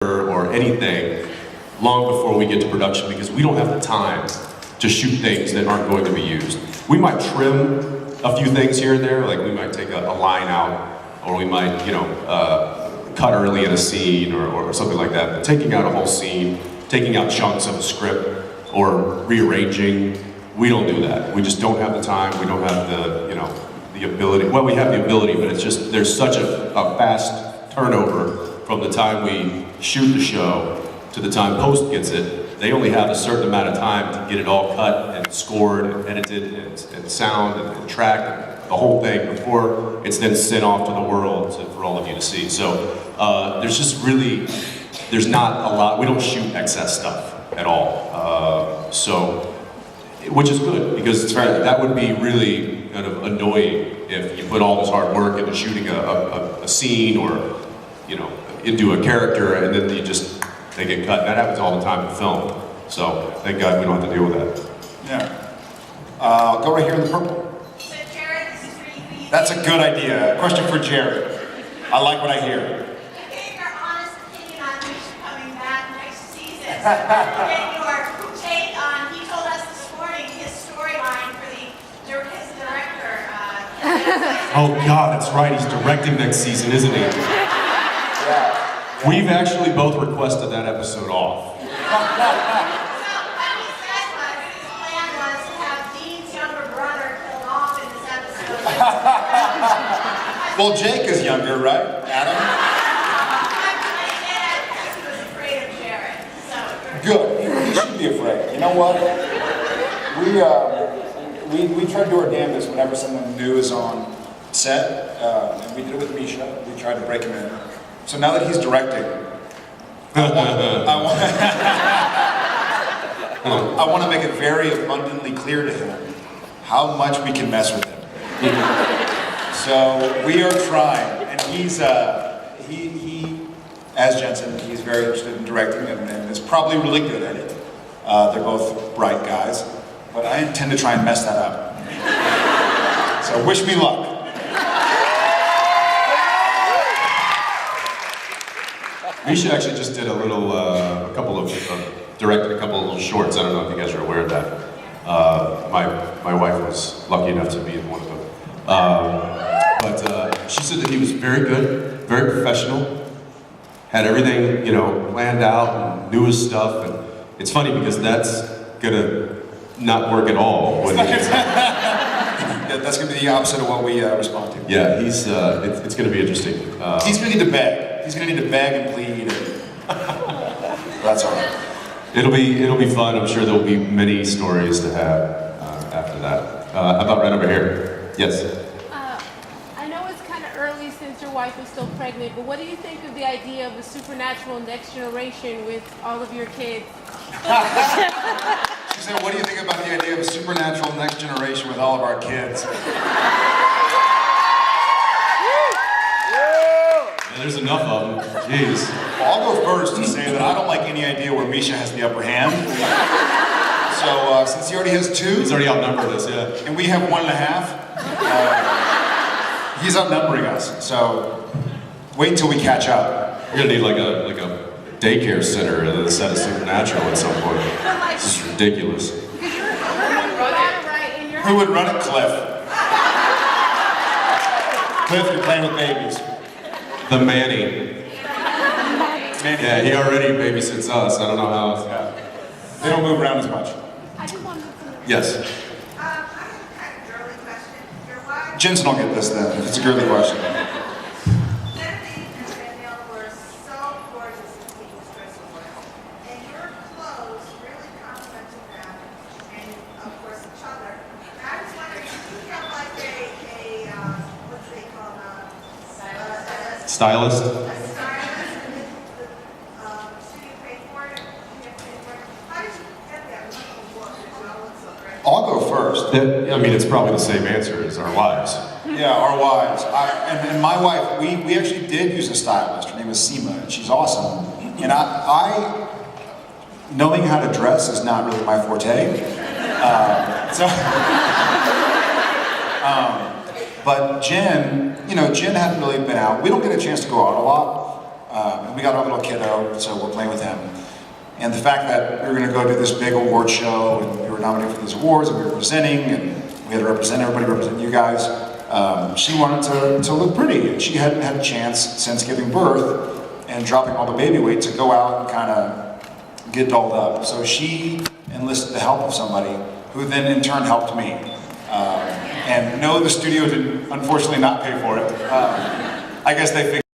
or anything long before we get to production because we don't have the time to shoot things that aren't going to be used. We might trim a few things here and there, like we might take a line out, or we might, cut early in a scene or something like that. But taking out a whole scene, taking out chunks of a script, or rearranging, we don't do that. We just don't have the time. We don't have the ability. Well, we have the ability, but it's just there's such a fast turnover from the time we shoot the show to the time post gets it. They only have a certain amount of time to get it all cut and scored and edited and sound and tracked and the whole thing before it's then sent off to the world for all of you to see. So there's not a lot. We don't shoot excess stuff at all. Which is good because it's fair. That would be really kind of annoying if you put all this hard work into shooting a scene or into a character and then they get cut. That happens all the time in film. So thank God we don't have to deal with that. Yeah. Go right here in the purple. So Jared, this is for you. That's a good idea. Question for Jared. I like what I hear. I gave your honest opinion on Misha coming back next season. So get your take on, he told us this morning his storyline for his director. Oh God, that's right. He's directing next season, isn't he? Yeah. We've actually both requested that episode off. So what he said was his plan was to have Dean's younger brother killed off in this episode. Well, Jake is younger, right? Adam? He was afraid of Jared. So Good. You should be afraid. You know what? We try to do our damnedest whenever someone new is on set, and we did it with Misha. We tried to break him in. So now that he's directing, I want to make it very abundantly clear to him how much we can mess with him. So we are trying, and he's he as Jensen, he's very interested in directing and is probably really good at it. They're both bright guys, but I intend to try and mess that up. So wish me luck. Misha actually just did directed a couple of little shorts. I don't know if you guys are aware of that. My wife was lucky enough to be in one of them. But she said that he was very good, very professional, had everything, planned out and knew his stuff. And it's funny because that's gonna not work at all. That's gonna be the opposite of what we respond to. Yeah, it's gonna be interesting. He's gonna need to beg. He's gonna need to beg and plead. That's all right. It'll be fun. I'm sure there'll be many stories to have after that. How about right over here? Yes. I know it's kind of early since your wife is still pregnant, but what do you think of the idea of a supernatural next generation with all of your kids? She said, what do you think about the idea of a supernatural next generation with all of our kids? Yeah, there's enough of them. Jeez. Well, I'll go first to say that I don't like any idea where Misha has the upper hand. So since he already has two, He's already outnumbered us, yeah. and we have 1.5, he's outnumbering us. So wait until we catch up. We're gonna need like a daycare center and a set of Supernatural at some point. This is ridiculous. Who would run it? Cliff. Cliff, you're playing with babies. The Manny. Yeah, he already babysits us. I don't know how. Yeah. They don't move around as much. I just wanted to know. Yes. I have a kind of girly question. Your wife, Jensen will get this then, if it's a girly question. Genevieve and Danielle were so gorgeous in Queen's Dress World, and your clothes really complemented them, and of course each other. And I was wondering, do you have like what do they call Stylist. a stylist? Studio paid for it? You have to pay for it? How did you get that wonderful work? It all looks so great. I'll go first. I mean, it's probably the same answer as our wives. Yeah, our wives. And my wife, we actually did use a stylist. Her name is Seema, and she's awesome. And I knowing how to dress is not really my forte. But Jen, Jen hadn't really been out. We don't get a chance to go out a lot. And we got our little kiddo, so we're playing with him. And the fact that we were going to go do this big award show, and we were nominated for these awards, and we were presenting, and we had to represent everybody, represent you guys. She wanted to look pretty, and she hadn't had a chance since giving birth and dropping all the baby weight to go out and kind of get dolled up. So she enlisted the help of somebody who then in turn helped me. And no, the studio did unfortunately not pay for it. I guess they figured